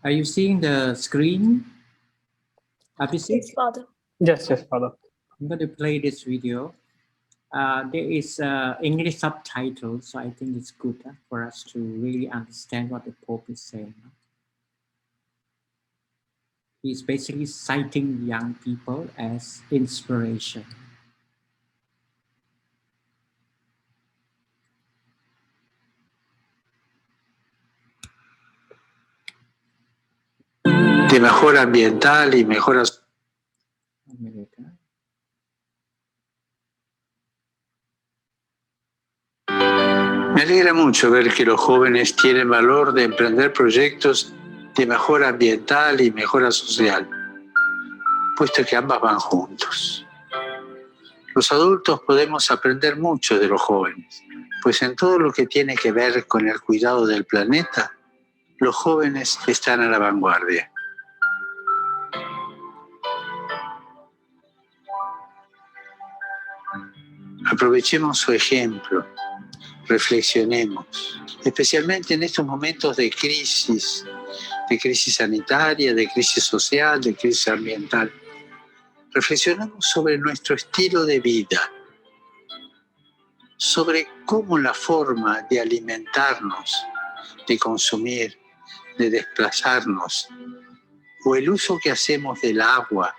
Are you seeing the screen? Yes, Father. Yes, Father. I'm going to play this video. There is English subtitles, so I think it's good for us to really understand what the Pope is saying. He's basically citing young people as inspiration. mejora ambiental y mejora. Me alegra mucho ver que los jóvenes tienen valor de emprender proyectos de mejora ambiental y mejora social, puesto que ambas van juntos. Los adultos podemos aprender mucho de los jóvenes, pues en todo lo que tiene que ver con el cuidado del planeta, los jóvenes están a la vanguardia. Aprovechemos su ejemplo, reflexionemos, especialmente en estos momentos de crisis sanitaria, de crisis social, de crisis ambiental. Reflexionemos sobre nuestro estilo de vida, sobre cómo la forma de alimentarnos, de consumir, de desplazarnos, o el uso que hacemos del agua,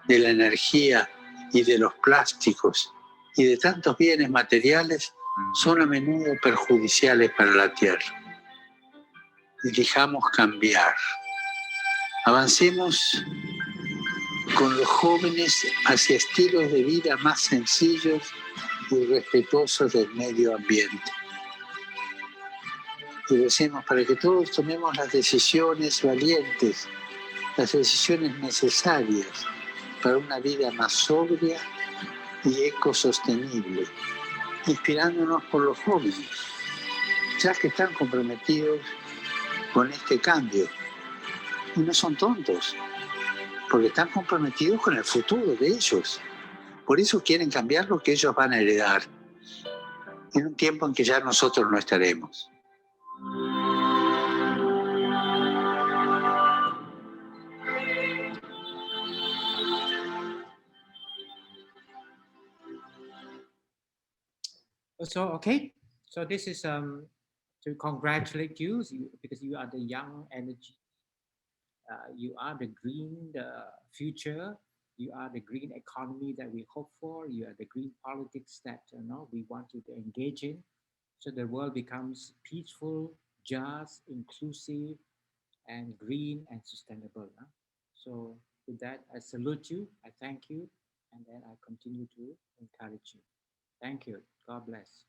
de la energía y de los plásticos y de tantos bienes materiales son a menudo perjudiciales para la tierra. Elijamos cambiar. Avancemos con los jóvenes hacia estilos de vida más sencillos y respetuosos del medio ambiente. Y decimos para que todos tomemos las decisiones valientes, las decisiones necesarias para una vida más sobria y ecosostenible, inspirándonos por los jóvenes, ya que están comprometidos con este cambio. Y no son tontos, porque están comprometidos con el futuro de ellos. Por eso quieren cambiar lo que ellos van a heredar, en un tiempo en que ya nosotros no estaremos. So, okay. So this is to congratulate you because you are the young energy. You are the green future. You are the green economy that we hope for. You are the green politics that we want you to engage in. So the world becomes peaceful, just, inclusive, and green and sustainable. So with that, I salute you. I thank you. And then I continue to encourage you. Thank you. God bless.